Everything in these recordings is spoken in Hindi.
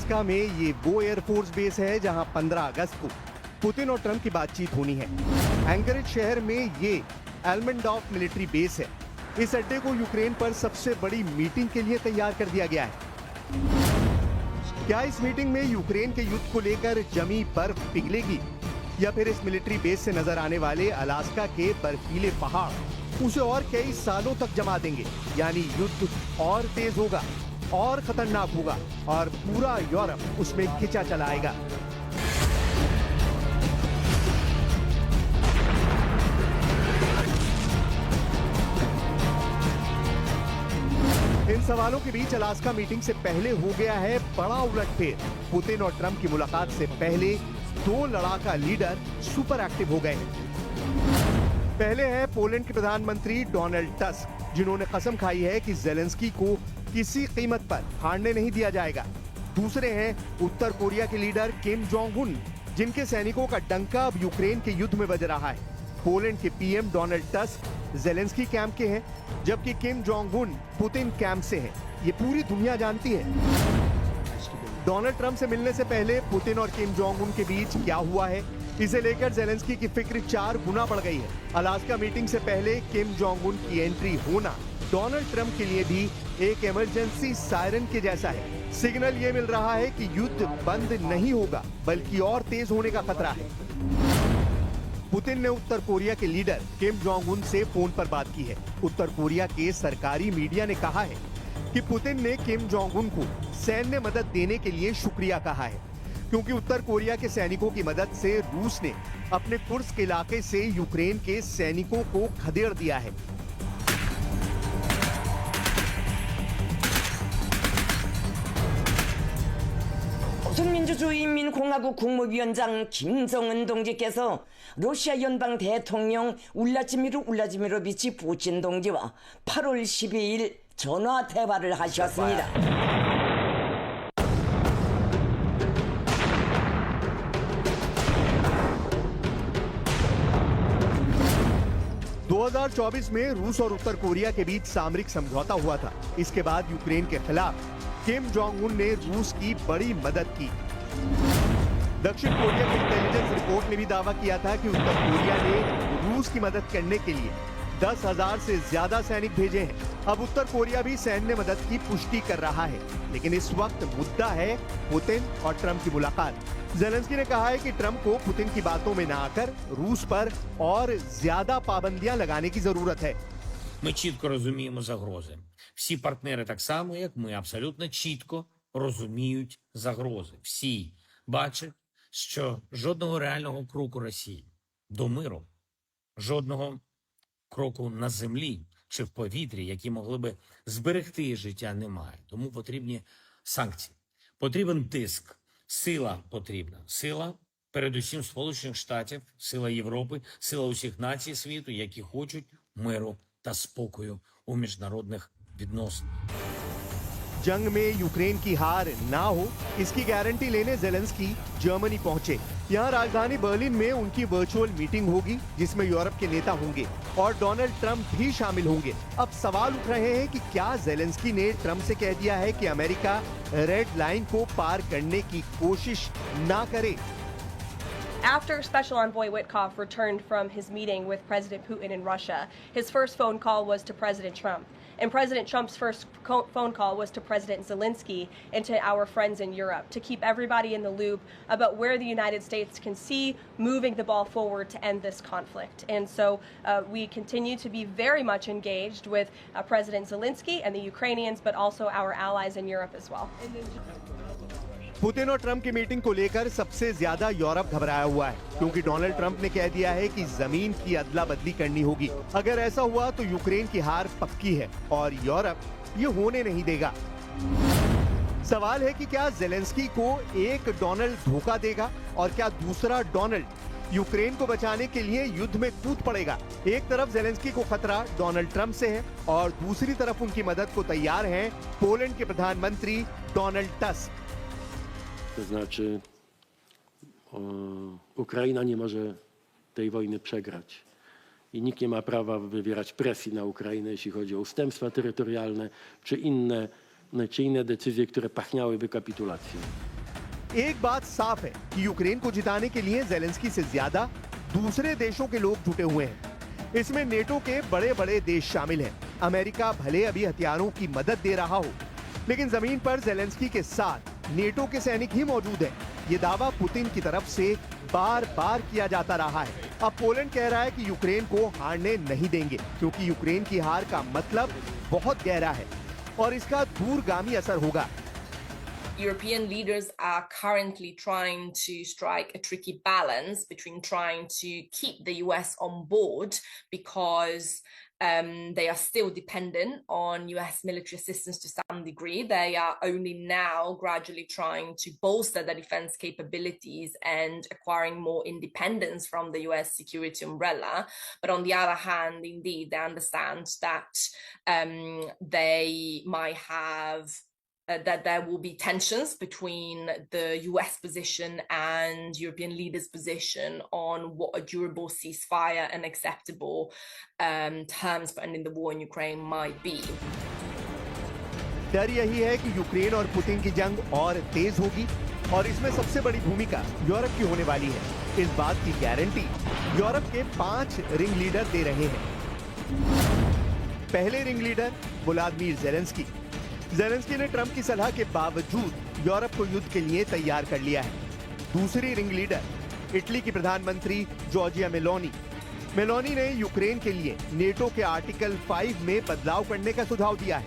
अलास्का में ये वो एयरफोर्स बेस है जहां 15 अगस्त को पुतिन और ट्रंप की बातचीत होनी है। एंकरेज शहर में ये एल्मेंडॉफ मिलिट्री बेस है। इस अड्डे को यूक्रेन पर सबसे बड़ी मीटिंग के लिए तैयार कर दिया गया है। क्या इस मीटिंग में यूक्रेन के युद्ध को लेकर जमी बर्फ पिघलेगी या फिर इस मिलिट्री बेस से नजर आने वाले अलास्का के बर्फीले पहाड़ उसे और कई सालों तक जमा देंगे? यानी युद्ध और तेज होगा और खतरनाक होगा और पूरा यूरोप उसमें खिंचा चला आएगा। इन सवालों के बीच अलास्का मीटिंग से पहले हो गया है बड़ा उलटफेर। पुतिन और ट्रंप की मुलाकात से पहले दो लड़ाका लीडर सुपर एक्टिव हो गए हैं। पहले है पोलैंड के प्रधानमंत्री डोनाल्ड टस्क, जिन्होंने कसम खाई है कि जेलेंस्की को किसी कीमत पर हारने नहीं दिया जाएगा। दूसरे हैं उत्तर कोरिया के लीडर किम जोंग उन, जिनके सैनिकों का डंका अब यूक्रेन के युद्ध में बज रहा है। पोलैंड के PM Donald tusk Zelensky camp के हैं, जबकि Kim Jong Un Putin camp से हैं। ये पूरी दुनिया जानती है। डोनाल्ड ट्रंप से मिलने से पहले पुतिन और किम जोंग उन के बीच क्या हुआ है, इसे लेकर जेलेंस्की की फिक्र 4 गुना बढ़ गई है। अलास्का मीटिंग से पहले किम जोंग उन की एंट्री होना डोनाल्ड ट्रंप के लिए भी एक इमरजेंसी सायरन के जैसा है। सिग्नल ये मिल रहा है कि युद्ध बंद नहीं होगा बल्कि और तेज होने का खतरा है। पुतिन ने उत्तर कोरिया के लीडर किम जोंग उन से फोन पर बात की है। उत्तर कोरिया के सरकारी मीडिया ने कहा है कि पुतिन ने किम जोंग उन को सैन्य मदद देने के लिए शुक्रिया कहा है, क्योंकि उत्तर कोरिया के सैनिकों की मदद से रूस ने अपने कुर्स्क इलाके से यूक्रेन के सैनिकों को खदेड़ दिया है। 조선민주주의인민공화국 국무위원장 김정은 동지께서 러시아 연방 대통령 울라지미르 부친 동지와 8월 12일 전화 대화를 하셨습니다. 2024 में रूस और उत्तर कोरिया के बीच सामरिक समझौता हुआ था। इसके बाद यूक्रेन के खिलाफ किम जोंग उन ने रूस की बड़ी मदद की। दक्षिण कोरिया की इंटेलिजेंस रिपोर्ट ने भी दावा किया था कि उत्तर कोरिया ने रूस की मदद करने के लिए 10,000 से ज्यादा सैनिक भेजे हैं। अब उत्तर कोरिया भी सैन्य मदद की पुष्टि कर रहा है, लेकिन इस वक्त मुद्दा है पुतिन और ट्रंप की मुलाकात। जेलेंस्की ने कहा है कि ट्रंप को पुतिन की बातों में न आकर रूस पर और ज्यादा पाबंदियां लगाने की जरूरत है। Ми чітко розуміємо загрози. Всі партнери так само, як ми, абсолютно чітко розуміють загрози. Всі бачать, що жодного реального кроку Росії до миру, жодного кроку на землі чи в повітрі, які могли би зберегти життя, немає. Тому потрібні санкції. Потрібен тиск. Сила потрібна. Сила, передусім, Сполучених Штатів, сила Європи, сила усіх націй світу, які хочуть миру та спокою у міжнародних відносинах. जंग में यूक्रेन की हार ना हो, इसकी गारंटी लेने जेलेंस्की जर्मनी पहुंचे। यहां राजधानी बर्लिन में उनकी वर्चुअल मीटिंग होगी, जिसमें यूरोप के नेता होंगे और डोनाल्ड ट्रंप भी शामिल होंगे। अब सवाल उठ रहे हैं कि क्या जेलेंस्की ने ट्रंप से कह दिया है कि अमेरिका रेड लाइन को पार करने की कोशिश ना करे? After Special Envoy Witkoff returned from his meeting with President Putin in Russia, his first phone call was to President Trump. And President Trump's first phone call was to President Zelensky and to our friends in Europe to keep everybody in the loop about where the United States can see moving the ball forward to end this conflict. And so we continue to be very much engaged with President Zelensky and the Ukrainians, but also our allies in Europe as well. Putin और ट्रंप की मीटिंग को लेकर सबसे ज्यादा यूरोप घबराया हुआ है, क्योंकि डोनाल्ड ट्रंप ने कह दिया है कि जमीन की अदला बदली करनी होगी। अगर ऐसा हुआ तो यूक्रेन की हार पक्की है और यूरोप ये होने नहीं देगा। सवाल है कि क्या जेलेंस्की को एक डोनाल्ड धोखा देगा और क्या दूसरा डोनाल्ड यूक्रेन को बचाने के लिए युद्ध में कूद पड़ेगा। एक तरफ जेलेंस्की को खतरा डोनाल्ड ट्रंप से है और दूसरी तरफ उनकी मदद को तैयार हैं पोलैंड के प्रधानमंत्री Donald tusk. To znaczy Ukraina nie może tej wojny przegrać i nikt nie ma prawa wywierać presji na Ukrainę, jeśli chodzi o ustępstwa terytorialne czy inne decyzje, które pachniałyby kapitulacją. एक बात साफ है कि यूक्रेन को जिताने के लिए जेलेंस्की से ज्यादा दूसरे देशों के लोग जुटे हुए हैं। इसमें नेटो के बड़े बड़े देश शामिल हैं। अमेरिका भले अभी हथियारों की मदद दे रहा हो, लेकिन जमीन पर जेलेंस्की के साथ नेटो के सैनिक ही मौजूद हैं। ये दावा पुतिन की तरफ से बार बार किया जाता रहा है। अब पोलैंड कह रहा है कि यूक्रेन को हारने नहीं देंगे, क्योंकि यूक्रेन की हार का मतलब बहुत गहरा है और इसका दूरगामी असर होगा। European leaders are currently trying to strike a tricky balance between trying to keep the US on board because they are still dependent on US military assistance to some degree. They are only now gradually trying to bolster their defense capabilities and acquiring more independence from the US security umbrella. But on the other hand, indeed, they understand that they might have that there will be tensions between the US position and European leaders' position on what a durable ceasefire and acceptable terms for ending the war in Ukraine might be. डर यही है कि यूक्रेन और पुतिन की जंग और तेज होगी और इसमें सबसे बड़ी भूमिका यूरोप की होने वाली है। इस बात की गारंटी यूरोप के 5 रिंग लीडर दे रहे हैं। पहले ring leader Vladimir Zelensky. Zelensky ने ट्रंप की सलाह के बावजूद यूरोप को युद्ध के लिए तैयार कर लिया है। दूसरी रिंग लीडर इटली की प्रधानमंत्री जॉर्जिया मेलोनी। मेलोनी ने यूक्रेन के लिए नेटो के आर्टिकल 5 में बदलाव करने का सुझाव दिया है।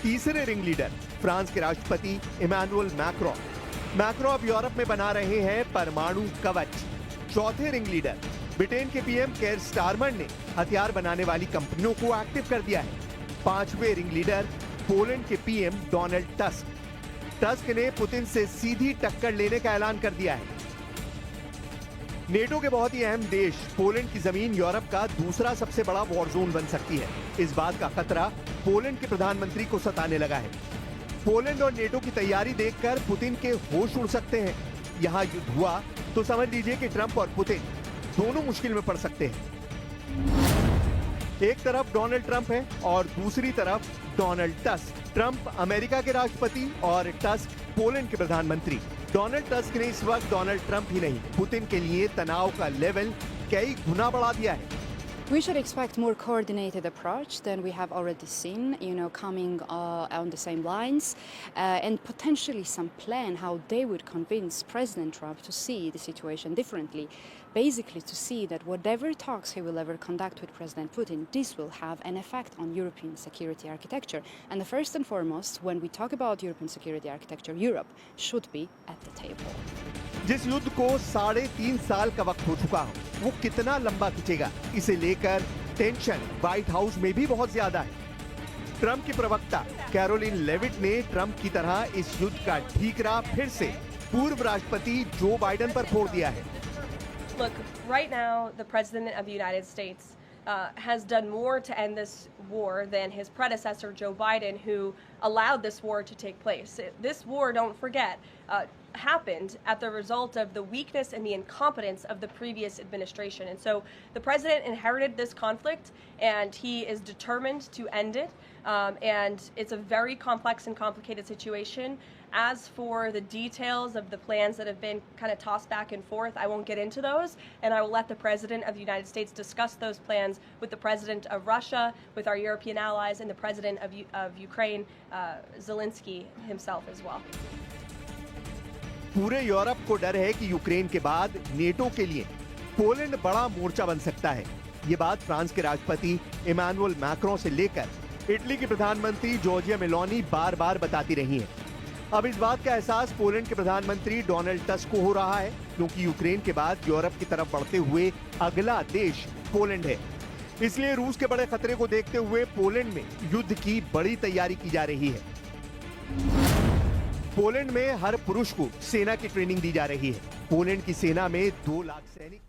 तीसरे रिंग लीडर फ्रांस के राष्ट्रपति इमैनुअल मैक्रो। मैक्रो अब यूरोप में बना रहे हैं परमाणु कवच। चौथे रिंग लीडर ब्रिटेन के पीएम केयर स्टारमर ने हथियार बनाने वाली कंपनियों को एक्टिव कर दिया है। पांचवें रिंग लीडर पोलैंड के पीएम डोनाल्ड टस्क। टस्क ने पुतिन से सीधी टक्कर लेने का ऐलान कर दिया है। नेटो के बहुत ही अहम देश पोलैंड की जमीन यूरोप का दूसरा सबसे बड़ा वॉर जोन बन सकती है। इस बात का खतरा पोलैंड के प्रधानमंत्री को सताने लगा है। पोलैंड और नेटो की तैयारी देखकर पुतिन के होश उड़ सकते हैं। यहां युद्ध हुआ तो समझ लीजिए कि ट्रंप और पुतिन दोनों मुश्किल में पड़ सकते हैं। एक तरफ डोनाल्ड ट्रंप है और दूसरी तरफ डोनाल्ड टस्क। ट्रंप अमेरिका के राष्ट्रपति और टस्क पोलैंड के प्रधानमंत्री। डोनाल्ड टस्क ने इस वक्त डोनाल्ड ट्रंप ही नहीं, पुतिन के लिए तनाव का लेवल कई गुना बढ़ा दिया है। We should expect more coordinated approach than we have already seen, coming on the same lines, and potentially some plan how they would convince President Trump to see the situation differently. Basically, to see that whatever talks he will ever conduct with President Putin, this will have an effect on European security architecture. And the first and foremost, when we talk about European security architecture, Europe should be at the table. जिस युद्ध को 3.5 साल का वक्त हो चुका हो, वो कितना लंबा खिंचेगा, इसे लेकर टेंशन व्हाइट हाउस में भी बहुत ज्यादा है। ट्रंप की प्रवक्ता कैरोलिन लेविट ने ट्रंप की तरह इस युद्ध का ठीकरा फिर से पूर्व राष्ट्रपति जो बाइडेन पर फोड़ दिया है। Look, right now, the President of the United States has done more to end this war than his predecessor, Joe Biden, who allowed this war to take place. This war, don't forget, happened at the result of the weakness and the incompetence of the previous administration. And so the president inherited this conflict, and he is determined to end it. And it's a very complex and complicated situation. As for the details of the plans that have been kind of tossed back and forth, I won't get into those, and I will let the President of the United States discuss those plans with the President of Russia, with our European allies, and the President of Ukraine, Zelensky himself as well. पूरे यूरोप को डर है कि यूक्रेन के बाद नेटो के लिए पोलैंड बड़ा मोर्चा बन सकता है। ये बात फ्रांस के राष्ट्रपति इमैनुअल मैक्रों से लेकर इटली की प्रधानमंत्री जॉर्जिया मेलोनी बार बार बताती रही हैं। अब इस बात का एहसास पोलैंड के प्रधानमंत्री डोनाल्ड टस्क को हो रहा है, क्योंकि यूक्रेन के बाद यूरोप की तरफ बढ़ते हुए अगला देश पोलैंड है। इसलिए रूस के बड़े खतरे को देखते हुए पोलैंड में युद्ध की बड़ी तैयारी की जा रही है। पोलैंड में हर पुरुष को सेना की ट्रेनिंग दी जा रही है। पोलैंड की सेना में 2 लाख सैनिक